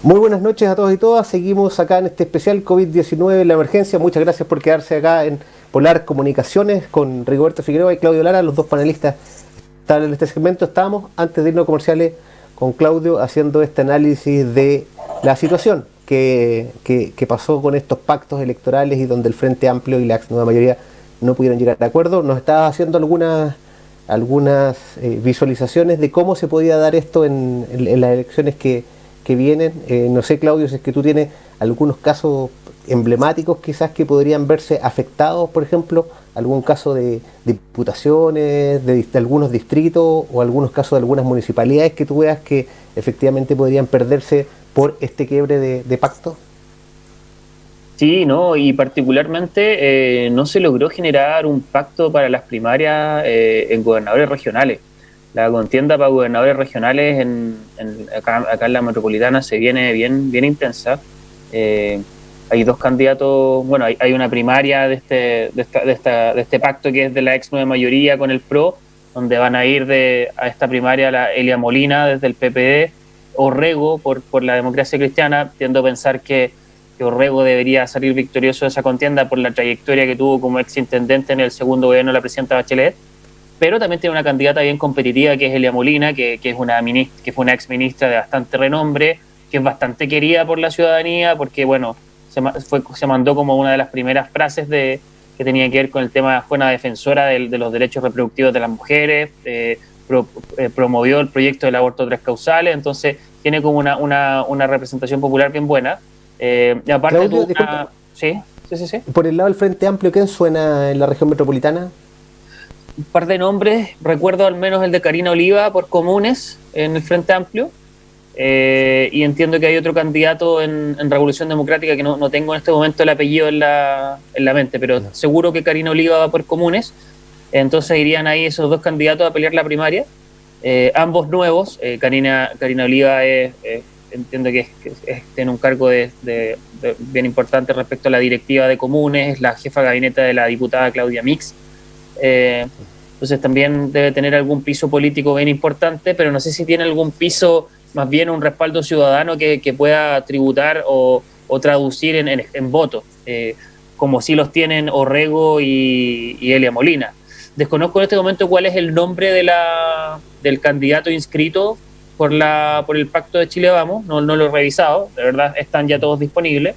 Muy buenas noches a todos y todas. Seguimos acá en este especial COVID-19, la emergencia. Muchas gracias por quedarse acá en Polar Comunicaciones con Rigoberto Figueroa y Claudio Lara, los dos panelistas. En este segmento estábamos, antes de irnos a comerciales, con Claudio haciendo este análisis de la situación que pasó con estos pactos electorales y donde el Frente Amplio y la nueva mayoría no pudieron llegar a acuerdo. Nos estaba haciendo algunas visualizaciones de cómo se podía dar esto en las elecciones que vienen. No sé, Claudio, si es que tú tienes algunos casos emblemáticos quizás que podrían verse afectados, por ejemplo, algún caso de diputaciones, de algunos distritos o algunos casos de algunas municipalidades que tú veas que efectivamente podrían perderse por este quiebre de pacto. Sí, no, y particularmente no se logró generar un pacto para las primarias en gobernadores regionales. La contienda para gobernadores regionales acá en la metropolitana se viene bien intensa. Hay dos candidatos, bueno, hay una primaria de este pacto que es de la ex nueva mayoría con el PRO, donde van a ir a esta primaria la Elia Molina desde el PPD, Orrego por la Democracia Cristiana. Tiendo a pensar que Orrego debería salir victorioso de esa contienda por la trayectoria que tuvo como ex intendente en el segundo gobierno de la presidenta Bachelet. Pero también tiene una candidata bien competitiva que es Elia Molina, que fue una ex ministra de bastante renombre, que es bastante querida por la ciudadanía, porque bueno, se mandó como una de las primeras frases que tenía que ver con el tema. Fue una defensora de los derechos reproductivos de las mujeres, promovió el proyecto del aborto 3 causales, entonces tiene como una representación popular bien buena. Y aparte Claudio, sí. Por el lado del Frente Amplio, ¿quién suena en la región metropolitana? Un par de nombres, recuerdo al menos el de Karina Oliva por Comunes en el Frente Amplio, y entiendo que hay otro candidato en Revolución Democrática que no tengo en este momento el apellido en la mente, pero seguro que Karina Oliva va por Comunes. Entonces irían ahí esos dos candidatos a pelear la primaria, ambos nuevos. Karina Oliva entiendo que tiene un cargo bien importante respecto a la directiva de Comunes, es la jefa de gabinete de la diputada Claudia Mix. Entonces también debe tener algún piso político bien importante, pero no sé si tiene algún piso, más bien un respaldo ciudadano que pueda tributar o traducir en votos, como sí los tienen Orrego y Elia Molina. Desconozco en este momento cuál es el nombre del candidato inscrito por el Pacto de Chile Vamos, no lo he revisado, de verdad están ya todos disponibles,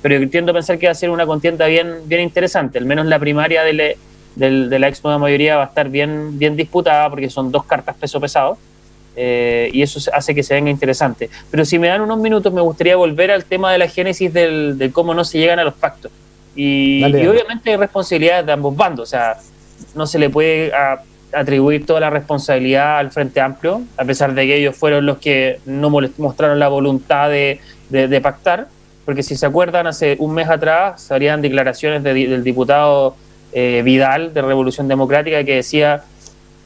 pero yo tiendo a pensar que va a ser una contienda bien interesante, al menos la primaria de la ex nueva mayoría va a estar bien disputada porque son dos cartas peso pesado, y eso hace que se venga interesante. Pero si me dan unos minutos me gustaría volver al tema de la génesis del cómo no se llegan a los pactos. Y obviamente hay responsabilidades de ambos bandos, o sea, no se le puede atribuir toda la responsabilidad al Frente Amplio, a pesar de que ellos fueron los que no mostraron la voluntad de pactar, porque si se acuerdan, hace un mes atrás salían declaraciones del diputado Vidal de Revolución Democrática que decía: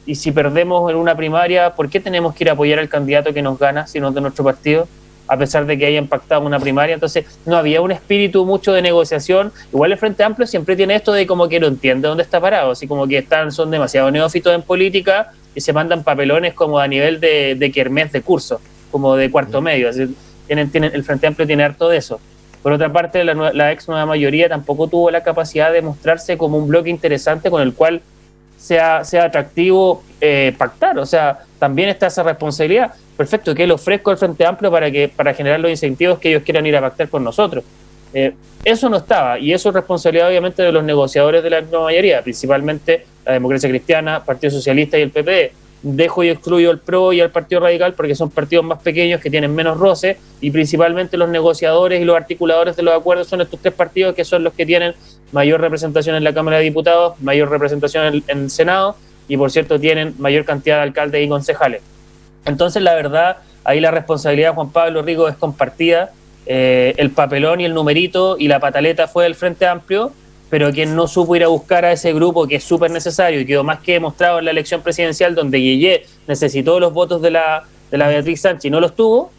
y si perdemos en una primaria, ¿por qué tenemos que ir a apoyar al candidato que nos gana si no es de nuestro partido? A pesar de que hayan pactado una primaria. Entonces no había un espíritu mucho de negociación. Igual el Frente Amplio siempre tiene esto de como que no entiende dónde está parado, así como que son demasiado neófitos en política y se mandan papelones como a nivel de kermés de curso, como de cuarto medio. Así, el Frente Amplio tiene harto de eso. Por otra parte, la ex nueva mayoría tampoco tuvo la capacidad de mostrarse como un bloque interesante con el cual sea atractivo pactar. O sea, también está esa responsabilidad. Perfecto, que le ofrezco al Frente Amplio para generar los incentivos que ellos quieran ir a pactar con nosotros. Eso no estaba, y eso es responsabilidad obviamente de los negociadores de la nueva mayoría, principalmente la Democracia Cristiana, Partido Socialista y el PPD. Dejo y excluyo el PRO y el Partido Radical porque son partidos más pequeños que tienen menos roce, y principalmente los negociadores y los articuladores de los acuerdos son estos tres partidos, que son los que tienen mayor representación en la Cámara de Diputados, mayor representación en el Senado, y por cierto tienen mayor cantidad de alcaldes y concejales. Entonces la verdad, ahí la responsabilidad de Juan Pablo Rigo es compartida. El papelón y el numerito y la pataleta fue del Frente Amplio, pero quien no supo ir a buscar a ese grupo, que es súper necesario y quedó más que demostrado en la elección presidencial, donde Yeye necesitó los votos de la Beatriz Sánchez y no los tuvo,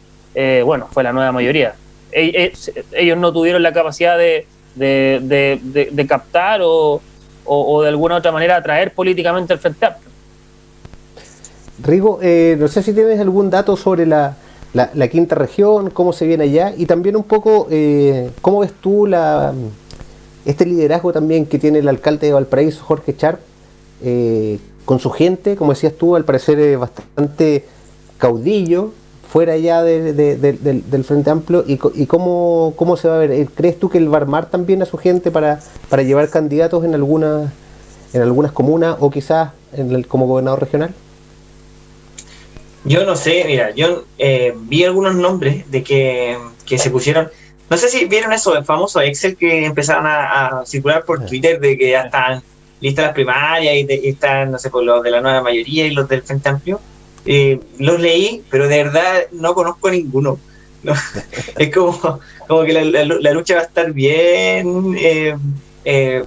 bueno, fue la nueva mayoría. Ellos no tuvieron la capacidad de captar o de alguna otra manera atraer políticamente al Frente Amplio. Rigo, no sé si tienes algún dato sobre la la quinta región, cómo se viene allá, y también un poco cómo ves tú este liderazgo también que tiene el alcalde de Valparaíso, Jorge Sharp, con su gente, como decías tú, al parecer bastante caudillo, fuera ya del Frente Amplio, y cómo se va a ver. ¿Crees tú que él va a armar también a su gente para llevar candidatos en algunas comunas o quizás como gobernador regional? Yo no sé, mira, yo vi algunos nombres de que se pusieron. No sé si vieron eso, el famoso Excel que empezaron a circular por Twitter de que ya están listas las primarias y están, no sé, por los de la nueva mayoría y los del Frente Amplio. Los leí, pero de verdad no conozco a ninguno. No, es como que la lucha va a estar bien, es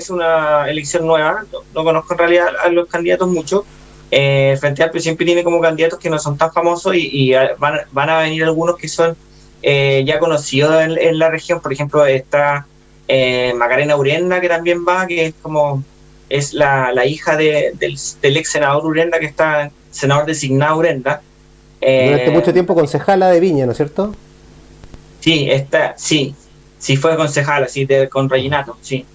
una elección nueva. No conozco en realidad a los candidatos mucho. El Frente Amplio siempre tiene como candidatos que no son tan famosos y van a venir algunos que son ya conocidos en la región. Por ejemplo, está Macarena Urenda, que también va, que es la hija del ex senador Urenda, que está senador designado Urenda. Durante mucho tiempo concejala de Viña, ¿no es cierto? Sí, fue concejala, sí, con Reginato, sí.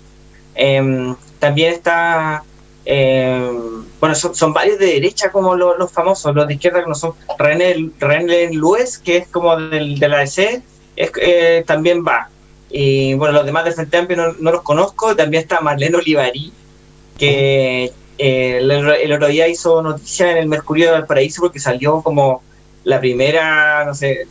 También está, bueno, son varios de derecha como los famosos, los de izquierda que no son. René Luez, que es como de la DC, también va. Y bueno, los demás del Frente Amplio no los conozco. También está Marlene Olivarí, que el otro día hizo noticia en el Mercurio de Valparaíso porque salió como la primera, no sé,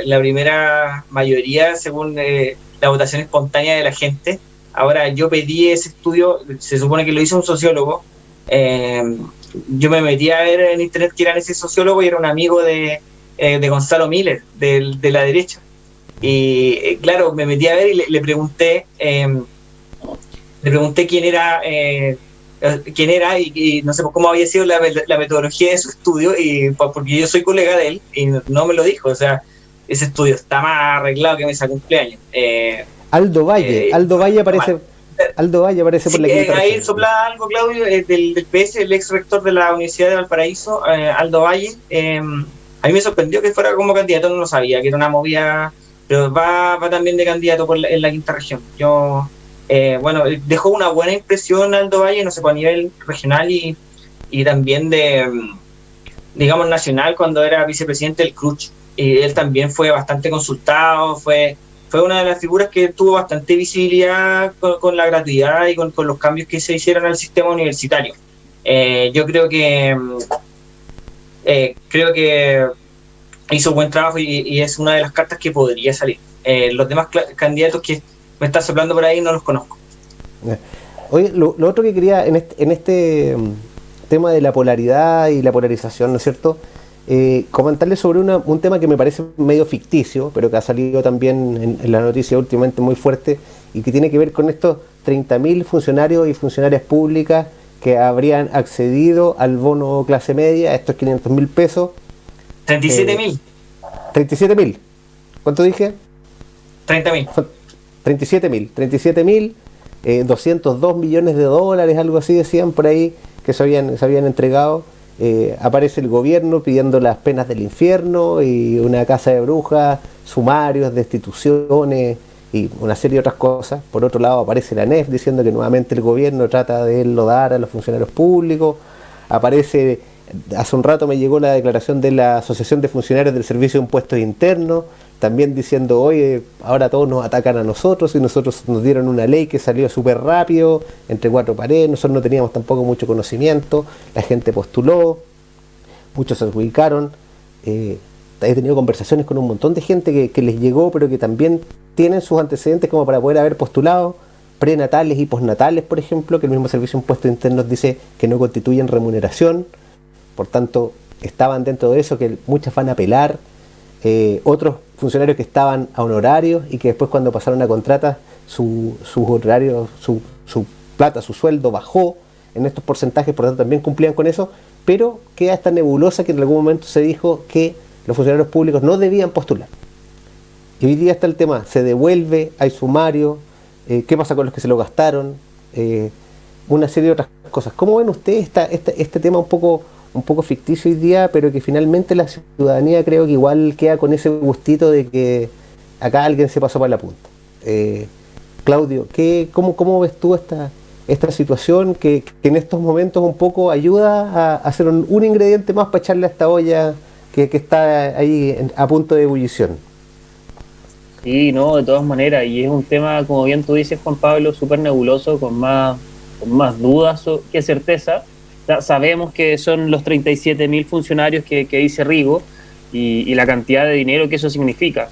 la primera mayoría según la votación espontánea de la gente. Ahora, yo pedí ese estudio, se supone que lo hizo un sociólogo. Yo me metí a ver en internet quién era ese sociólogo y era un amigo de Gonzalo Miller, de la derecha. Y claro, me metí a ver y le pregunté quién era y no sé cómo había sido la metodología de su estudio, y porque yo soy colega de él y no me lo dijo. O sea, ese estudio está más arreglado que mesa cumpleaños. Aldo Valle aparece por la quinta ahí región. soplaba algo, Claudio, del PS, el ex rector de la Universidad de Valparaíso, Aldo Valle. A mí me sorprendió que fuera como candidato, no lo sabía, que era una movida, pero va también de candidato en la quinta región. Bueno, dejó una buena impresión Aldo Valle, no sé, a nivel regional y también digamos, nacional, cuando era vicepresidente del CRUCH. Y él también fue bastante consultado, fue una de las figuras que tuvo bastante visibilidad con la gratuidad y con los cambios que se hicieron al sistema universitario. Yo creo que hizo buen trabajo y es una de las cartas que podría salir. Los demás candidatos que me están soplando por ahí no los conozco. Oye, lo otro que quería en este tema de la polaridad y la polarización, ¿no es cierto? Comentarles sobre un tema que me parece medio ficticio, pero que ha salido también en la noticia últimamente muy fuerte, y que tiene que ver con estos 30.000 funcionarios y funcionarias públicas que habrían accedido al bono clase media, estos 500.000 pesos. 37.000. 37.000. ¿Cuánto dije? 30.000. 37.000, 202 millones de dólares, algo así decían por ahí, que se habían entregado. Aparece el gobierno pidiendo las penas del infierno y una casa de brujas, sumarios, destituciones y una serie de otras cosas. Por otro lado aparece la ANEF diciendo que nuevamente el gobierno trata de enlodar a los funcionarios públicos. Aparece, hace un rato me llegó la declaración de la Asociación de Funcionarios del Servicio de Impuestos Internos, también diciendo, oye, ahora todos nos atacan a nosotros y nosotros nos dieron una ley que salió súper rápido, entre cuatro paredes, nosotros no teníamos tampoco mucho conocimiento, la gente postuló, muchos se adjudicaron. He tenido conversaciones con un montón de gente que les llegó, pero que también tienen sus antecedentes como para poder haber postulado, prenatales y postnatales, por ejemplo, que el mismo Servicio de Impuestos Internos dice que no constituyen remuneración, por tanto, estaban dentro de eso, que muchas van a apelar. Otros funcionarios que estaban a honorarios y que después cuando pasaron a contratas sus honorarios, su plata, su sueldo bajó en estos porcentajes, por lo tanto también cumplían con eso, pero queda esta nebulosa que en algún momento se dijo que los funcionarios públicos no debían postular. Y hoy día está el tema, se devuelve, hay sumario, qué pasa con los que se lo gastaron, una serie de otras cosas. ¿Cómo ven ustedes este tema un poco un poco ficticio hoy día, pero que finalmente la ciudadanía creo que igual queda con ese gustito de que acá alguien se pasó para la punta. Claudio, ¿cómo ves tú esta situación que en estos momentos un poco ayuda a hacer un ingrediente más para echarle a esta olla que está ahí a punto de ebullición? Sí, no, de todas maneras, y es un tema, como bien tú dices, Juan Pablo, súper nebuloso, con más dudas que certeza. Sabemos que son los 37.000 funcionarios que dice Rigo y la cantidad de dinero que eso significa.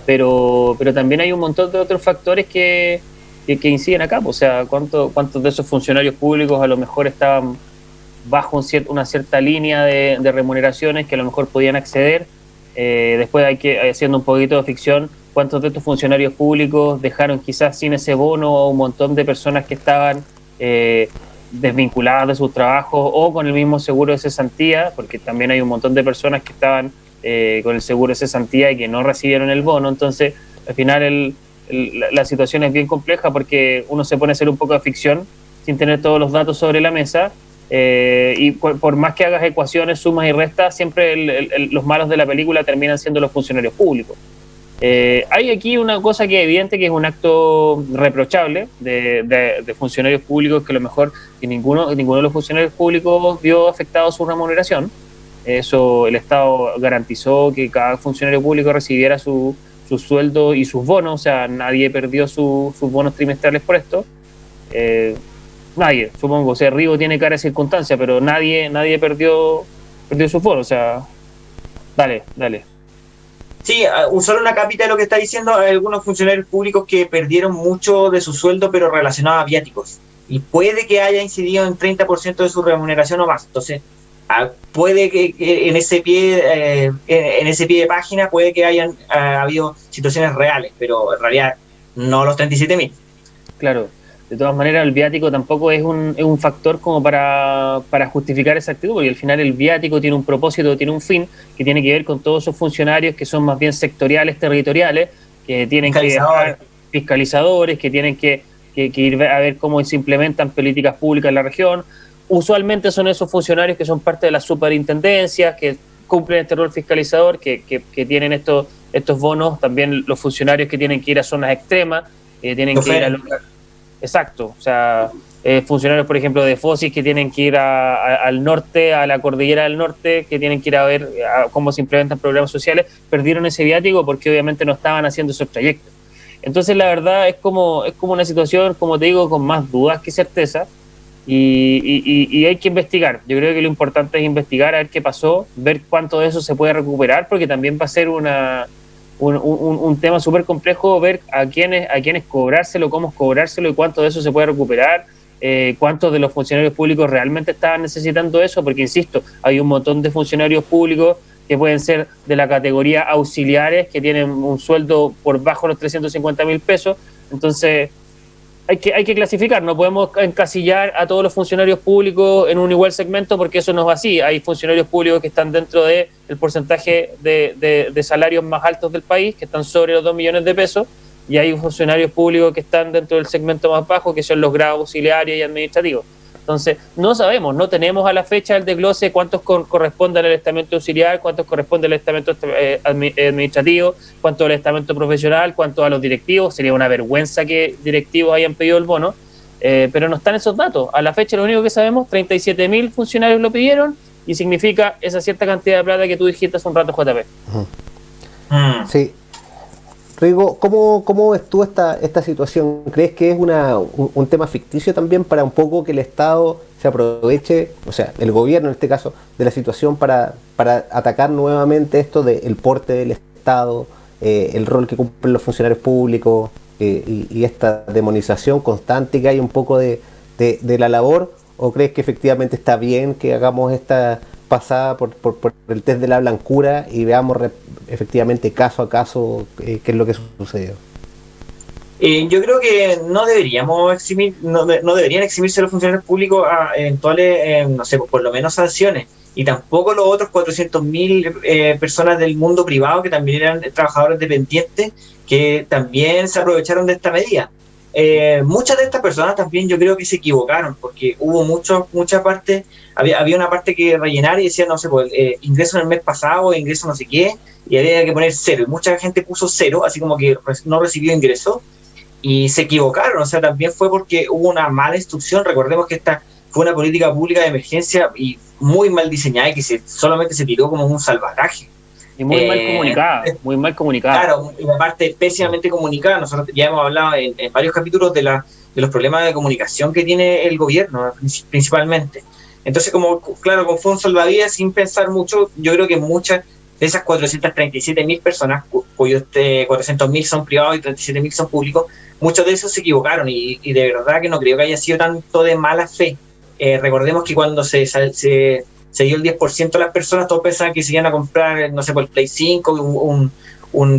Pero también hay un montón de otros factores que inciden acá. O sea, ¿cuántos de esos funcionarios públicos a lo mejor estaban bajo una cierta línea de remuneraciones que a lo mejor podían acceder? Después haciendo un poquito de ficción, ¿cuántos de estos funcionarios públicos dejaron quizás sin ese bono a un montón de personas que estaban desvinculadas de sus trabajos o con el mismo seguro de cesantía? Porque también hay un montón de personas que estaban con el seguro de cesantía y que no recibieron el bono. Entonces, al final la situación es bien compleja porque uno se pone a hacer un poco de ficción sin tener todos los datos sobre la mesa, y por más que hagas ecuaciones, sumas y restas, siempre los malos de la película terminan siendo los funcionarios públicos. Hay aquí una cosa que es evidente, que es un acto reprochable de funcionarios públicos, que a lo mejor ninguno de los funcionarios públicos vio afectado su remuneración. Eso, el Estado garantizó que cada funcionario público recibiera su sueldo y sus bonos. O sea, nadie perdió sus bonos trimestrales por esto. Nadie, supongo. O sea, Rigo tiene cara de circunstancia, pero nadie perdió sus bonos. O sea, dale. Sí, solo una capita de lo que está diciendo. Hay algunos funcionarios públicos que perdieron mucho de su sueldo, pero relacionado a viáticos. Y puede que haya incidido en 30% de su remuneración o más. Entonces, puede que en ese pie de página puede que hayan habido situaciones reales, pero en realidad no los 37.000. Claro. De todas maneras, el viático tampoco es un factor como para justificar esa actitud, porque al final el viático tiene un propósito, tiene un fin, que tiene que ver con todos esos funcionarios que son más bien sectoriales, territoriales, que tienen que dejar fiscalizadores, que tienen que ir a ver cómo se implementan políticas públicas en la región. Usualmente son esos funcionarios que son parte de las superintendencias, que cumplen este rol fiscalizador, que tienen estos bonos. También los funcionarios que tienen que ir a zonas extremas, tienen que ir a lugares. Exacto, o sea, funcionarios, por ejemplo, de FOSIS que tienen que ir al norte, a la cordillera del norte, que tienen que ir a ver cómo se implementan programas sociales, perdieron ese viático porque obviamente no estaban haciendo esos trayectos. Entonces, la verdad es como una situación, como te digo, con más dudas que certeza, y hay que investigar. Yo creo que lo importante es investigar, a ver qué pasó, ver cuánto de eso se puede recuperar, porque también va a ser un tema súper complejo ver a quiénes cobrárselo, cómo cobrárselo y cuánto de eso se puede recuperar, cuántos de los funcionarios públicos realmente estaban necesitando eso, porque insisto, hay un montón de funcionarios públicos que pueden ser de la categoría auxiliares, que tienen un sueldo por bajo los 350.000 pesos. Entonces hay que clasificar, no podemos encasillar a todos los funcionarios públicos en un igual segmento, porque eso no es así. Hay funcionarios públicos que están dentro del porcentaje de salarios más altos del país, que están sobre los 2 millones de pesos, y hay funcionarios públicos que están dentro del segmento más bajo, que son los grados auxiliares y administrativos. Entonces, no sabemos, no tenemos a la fecha el desglose cuántos corresponden al estamento auxiliar, cuántos corresponden al estamento administrativo, cuánto al estamento profesional, cuánto a los directivos. Sería una vergüenza que directivos hayan pedido el bono, pero no están esos datos. A la fecha lo único que sabemos, 37.000 funcionarios lo pidieron, y significa esa cierta cantidad de plata que tú dijiste hace un rato, JP. Sí. Rigo, ¿cómo ves tú esta situación? ¿Crees que es un tema ficticio también para un poco que el Estado se aproveche, o sea, el gobierno en este caso, de la situación para atacar nuevamente esto del porte del Estado, el rol que cumplen los funcionarios públicos, y esta demonización constante que hay un poco de la labor? ¿O crees que efectivamente está bien que hagamos esta pasada por el test de la blancura y veamos efectivamente caso a caso qué es lo que sucedió? Yo creo que no deberían eximirse los funcionarios públicos a eventuales, no sé, por lo menos sanciones, y tampoco los otros 400.000 personas del mundo privado que también eran trabajadores dependientes, que también se aprovecharon de esta medida. muchas de estas personas también yo creo que se equivocaron, porque hubo mucha parte, había una parte que rellenar y decía, no sé, pues, ingreso en el mes pasado, ingreso no sé qué, y había que poner 0, y mucha gente puso 0, así como que no recibió ingreso, y se equivocaron, o sea, también fue porque hubo una mala instrucción. Recordemos que esta fue una política pública de emergencia y muy mal diseñada, y que solamente se tiró como un salvataje. Y muy mal comunicada, muy mal comunicada. Claro, una parte pésimamente comunicada. Nosotros ya hemos hablado en varios capítulos de los problemas de comunicación que tiene el gobierno, principalmente. Entonces, como fue un salvavidas sin pensar mucho, yo creo que muchas de esas 437.000 personas, cuyos 400.000 son privados y 37.000 son públicos, muchos de esos se equivocaron, y de verdad que no creo que haya sido tanto de mala fe. Recordemos que cuando se dio el 10% de las personas, todos pensaban que se iban a comprar, no sé, por el Play 5,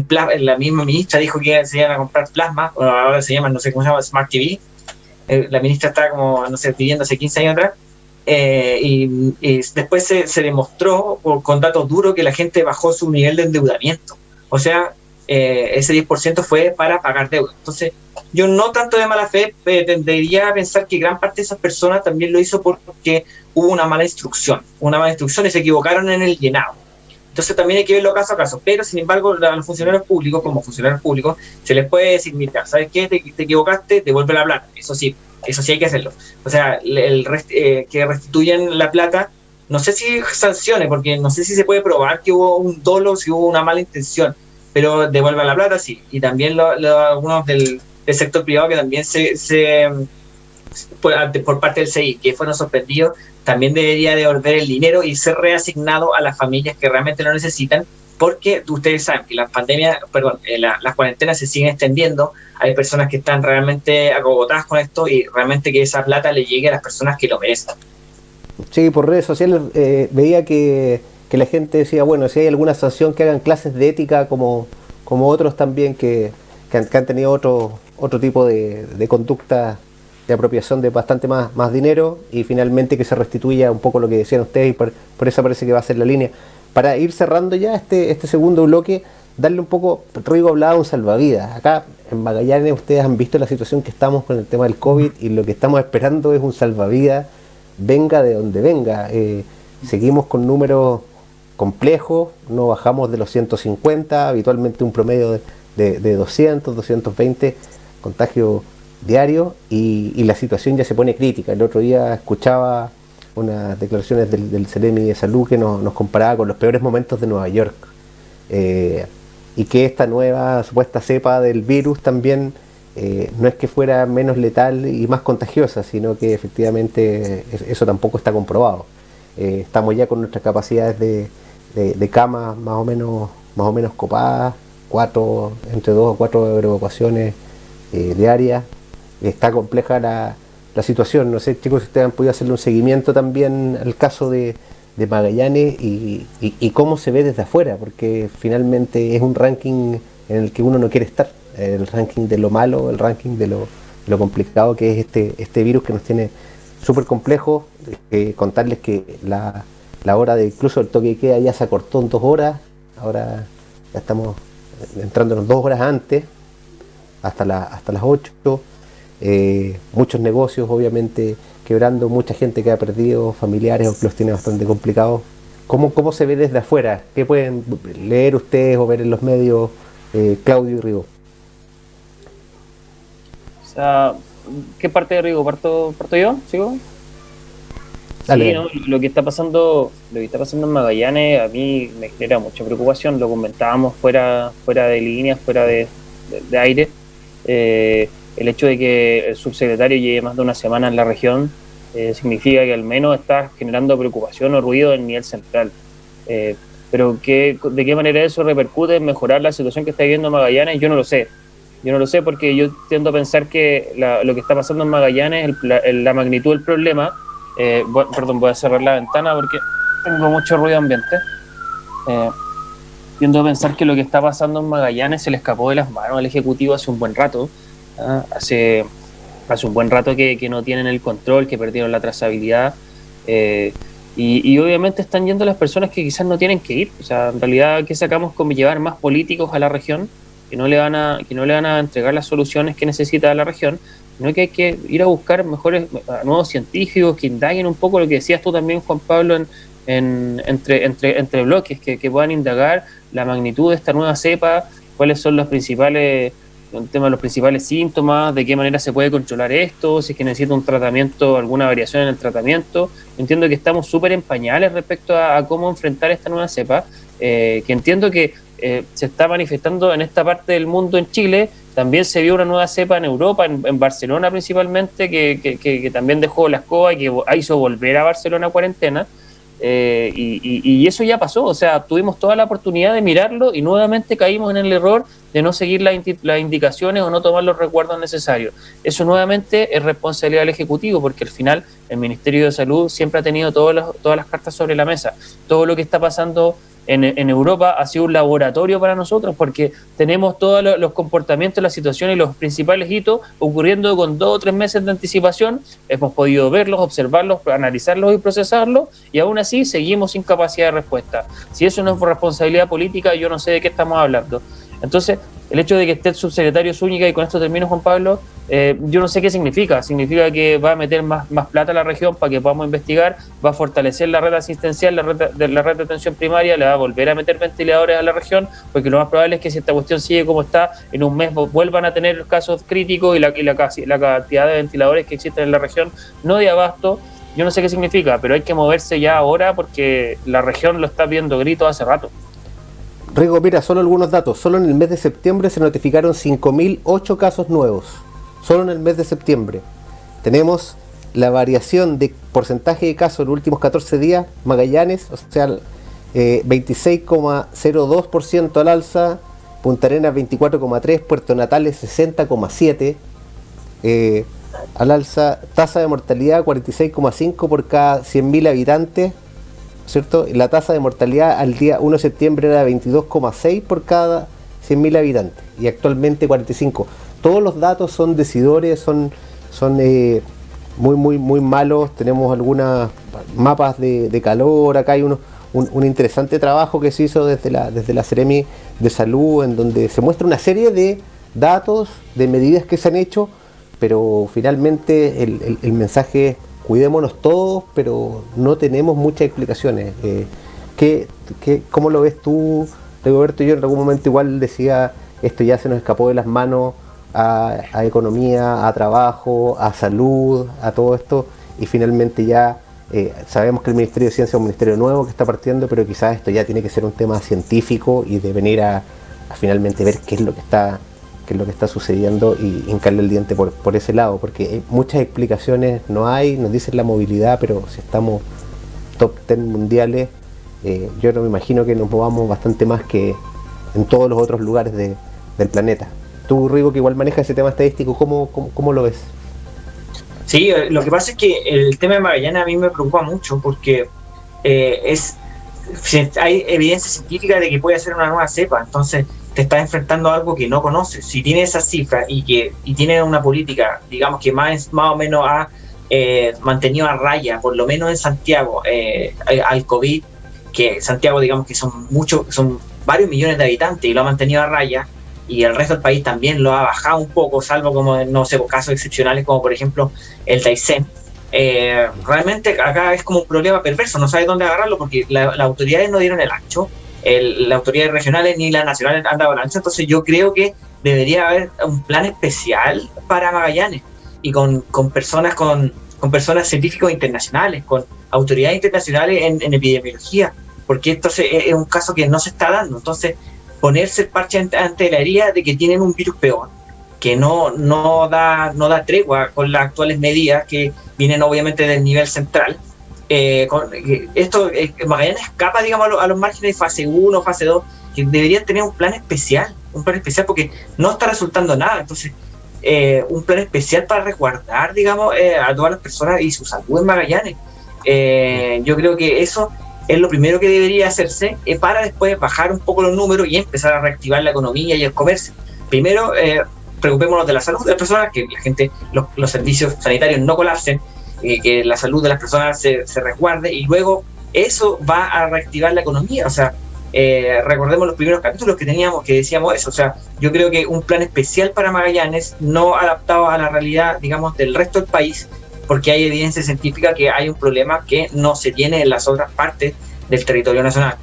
la misma ministra dijo que se iban a comprar plasma, ahora se llama, no sé cómo se llama, Smart TV. La ministra está como, no sé, pidiendo hace 15 años atrás, y después se demostró con datos duros que la gente bajó su nivel de endeudamiento. O sea, ese 10% fue para pagar deuda. Entonces, yo no tanto de mala fe, tendería a pensar que gran parte de esas personas también lo hizo porque hubo una mala instrucción y se equivocaron en el llenado. Entonces también hay que verlo caso a caso, pero sin embargo a los funcionarios públicos, como funcionarios públicos, se les puede decir, mira, ¿sabes qué? Te equivocaste, devuelve la plata. Eso sí hay que hacerlo. O sea, que restituyan la plata, no sé si sancione, porque no sé si se puede probar que hubo un dolo, si hubo una mala intención, pero devuelvan la plata, sí. Y también algunos del sector privado que también por parte del CI, que fueron sorprendidos, también debería devolver el dinero y ser reasignado a las familias que realmente lo necesitan, porque ustedes saben que las cuarentenas se siguen extendiendo, hay personas que están realmente agotadas con esto, y realmente que esa plata le llegue a las personas que lo merecen. Sí, por redes sociales veía que la gente decía, bueno, si hay alguna sanción, que hagan clases de ética como otros también que han tenido otro tipo de conducta de apropiación de bastante más dinero, y finalmente que se restituya un poco lo que decían ustedes, y por eso parece que va a ser la línea. Para ir cerrando ya este segundo bloque, darle un poco, Rigo hablaba de un salvavidas. Acá en Magallanes ustedes han visto la situación que estamos con el tema del COVID, y lo que estamos esperando es un salvavidas, venga de donde venga. Seguimos con números complejos, no bajamos de los 150, habitualmente un promedio de 200, 220 contagios diarios, y la situación ya se pone crítica. El otro día escuchaba unas declaraciones del Ceremi de Salud que nos comparaba con los peores momentos de Nueva York, y que esta nueva supuesta cepa del virus también no es que fuera menos letal y más contagiosa, sino que efectivamente eso tampoco está comprobado. Estamos ya con nuestras capacidades de camas más o menos copadas, entre 2 o 4 evacuaciones diarias. Está compleja la situación. No sé, chicos, si ustedes han podido hacerle un seguimiento también al caso de Magallanes, y cómo se ve desde afuera, porque finalmente es un ranking en el que uno no quiere estar, el ranking de lo malo, el ranking de lo complicado que es este virus, que nos tiene súper complejo. Contarles que la hora de incluso el toque de queda ya se acortó en 2 horas, ahora ya estamos entrándonos 2 horas antes, hasta las 8. Muchos negocios obviamente quebrando, mucha gente que ha perdido familiares o que los tiene bastante complicados. ¿Cómo se ve desde afuera? ¿Qué pueden leer ustedes o ver en los medios, Claudio y Rigo? O sea, ¿qué parte de Rigo? ¿Parto yo? ¿Sigo? Sí, ¿no? Lo que está pasando en Magallanes a mí me genera mucha preocupación. Lo comentábamos fuera de líneas, fuera de aire. El hecho de que el subsecretario lleve más de una semana en la región significa que al menos está generando preocupación o ruido en nivel central. Pero ¿de qué manera eso repercute en mejorar la situación que está viviendo Magallanes? Yo no lo sé. Porque yo tiendo a pensar que lo que está pasando en Magallanes, la magnitud del problema, voy a cerrar la ventana porque tengo mucho ruido ambiente. Tiendo a pensar que lo que está pasando en Magallanes se le escapó de las manos al Ejecutivo hace un buen rato. Hace un buen rato que no tienen el control, que perdieron la trazabilidad, y obviamente están yendo las personas que quizás no tienen que ir. O sea, en realidad, ¿qué sacamos con llevar más políticos a la región? que no le van a entregar las soluciones que necesita la región, sino que hay que ir a buscar nuevos científicos que indaguen un poco lo que decías tú también, Juan Pablo, entre bloques, que puedan indagar la magnitud de esta nueva cepa, cuáles son los principales síntomas, de qué manera se puede controlar esto, si es que necesita un tratamiento, alguna variación en el tratamiento. Entiendo que estamos súper en pañales respecto a cómo enfrentar esta nueva cepa, que entiendo que se está manifestando en esta parte del mundo en Chile. También se vio una nueva cepa en Europa, en Barcelona principalmente, que también dejó la escoba y que hizo volver a Barcelona cuarentena. Y eso ya pasó, o sea, tuvimos toda la oportunidad de mirarlo y nuevamente caímos en el error de no seguir las indicaciones o no tomar los resguardos necesarios. Eso nuevamente es responsabilidad del Ejecutivo, porque al final el Ministerio de Salud siempre ha tenido todas las cartas sobre la mesa. Todo lo que está pasando en Europa ha sido un laboratorio para nosotros, porque tenemos todos los comportamientos, las situaciones y los principales hitos ocurriendo con 2 o 3 meses de anticipación. Hemos podido verlos, observarlos, analizarlos y procesarlos, y aún así seguimos sin capacidad de respuesta. Si eso no es por responsabilidad política, yo no sé de qué estamos hablando. Entonces, el hecho de que esté el subsecretario Zúñiga, y con esto termino, Juan Pablo, yo no sé qué significa. Significa que va a meter más plata a la región para que podamos investigar, va a fortalecer la red asistencial, la red de atención primaria, le va a volver a meter ventiladores a la región, porque lo más probable es que si esta cuestión sigue como está, en un mes vuelvan a tener casos críticos y la cantidad de ventiladores que existen en la región no de abasto. Yo no sé qué significa, pero hay que moverse ya ahora porque la región lo está viendo gritos hace rato. Rigo, mira, solo algunos datos. Solo en el mes de septiembre se notificaron 5.008 casos nuevos. Solo en el mes de septiembre. Tenemos la variación de porcentaje de casos en los últimos 14 días. Magallanes, o sea, 26,02% al alza. Punta Arenas 24,3%. Puerto Natales 60,7%. Al alza. Tasa de mortalidad 46,5 por cada 100.000 habitantes. ¿Cierto? La tasa de mortalidad al día 1 de septiembre era 22,6 por cada 100.000 habitantes y actualmente 45. Todos los datos son decidores, son muy malos. Tenemos algunos mapas de calor. Acá hay un interesante trabajo que se hizo desde la Seremi de Salud, en donde se muestra una serie de datos, de medidas que se han hecho, pero finalmente el mensaje es: cuidémonos todos, pero no tenemos muchas explicaciones. ¿Cómo lo ves tú, Rigoberto? Yo en algún momento igual decía, esto ya se nos escapó de las manos a economía, a trabajo, a salud, a todo esto, y finalmente ya sabemos que el Ministerio de Ciencia es un ministerio nuevo que está partiendo, pero quizás esto ya tiene que ser un tema científico y de venir a finalmente ver qué es lo que está sucediendo y hincarle el diente por ese lado, porque muchas explicaciones no hay. Nos dicen la movilidad, pero si estamos top 10 mundiales, yo no me imagino que nos movamos bastante más que en todos los otros lugares del planeta. Tú, Rigo, que igual manejas ese tema estadístico, ¿cómo lo ves? Sí, lo que pasa es que el tema de Magallanes a mí me preocupa mucho, porque hay evidencia científica de que puede ser una nueva cepa. Entonces te estás enfrentando a algo que no conoces. Si tiene esa cifra y tiene una política, digamos, que más o menos ha mantenido a raya, por lo menos en Santiago, al COVID, que Santiago, digamos que son varios millones de habitantes y lo ha mantenido a raya, y el resto del país también lo ha bajado un poco, salvo como, no sé, casos excepcionales como por ejemplo el Daisen. Realmente acá es como un problema perverso, no sabes dónde agarrarlo, porque las autoridades no dieron el ancho, las autoridades regionales ni las nacionales han dado el ancho. Entonces yo creo que debería haber un plan especial para Magallanes, y con personas científicos internacionales, con autoridades internacionales en epidemiología, porque esto es un caso que no se está dando. Entonces ponerse el parche ante la herida de que tienen un virus peor, que no da tregua con las actuales medidas que vienen obviamente del nivel central. Magallanes escapa, digamos, a los márgenes de fase 1, fase 2, que deberían tener un plan especial, porque no está resultando nada. Entonces, un plan especial para resguardar, digamos, a todas las personas y su salud en Magallanes. Yo creo que eso es lo primero que debería hacerse, para después bajar un poco los números y empezar a reactivar la economía y el comercio. Primero, preocupémonos de la salud de las personas, que la gente, los servicios sanitarios no colapsen, que la salud de las personas se resguarde, y luego eso va a reactivar la economía. O sea, recordemos los primeros capítulos que teníamos, que decíamos eso. O sea, yo creo que un plan especial para Magallanes, no adaptado a la realidad, digamos, del resto del país, porque hay evidencia científica que hay un problema que no se tiene en las otras partes del territorio nacional.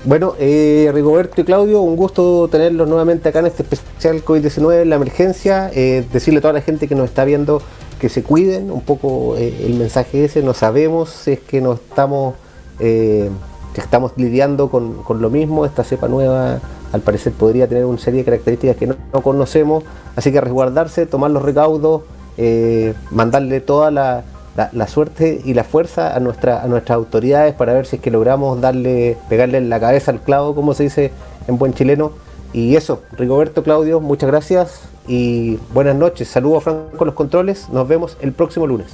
Bueno, Rigoberto y Claudio, un gusto tenerlos nuevamente acá en este especial COVID-19 en la emergencia. Decirle a toda la gente que nos está viendo que se cuiden, un poco el mensaje ese. No sabemos si es que estamos lidiando con lo mismo. Esta cepa nueva al parecer podría tener una serie de características que no conocemos, así que resguardarse, tomar los recaudos, mandarle toda la suerte y la fuerza a nuestras autoridades para ver si es que logramos pegarle en la cabeza al clavo, como se dice en buen chileno. Y eso, Rigoberto, Claudio, muchas gracias y buenas noches. Saludos a Franco en los controles, nos vemos el próximo lunes.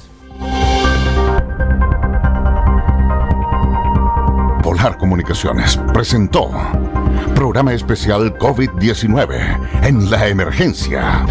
Polar Comunicaciones presentó Programa Especial COVID-19 en la Emergencia.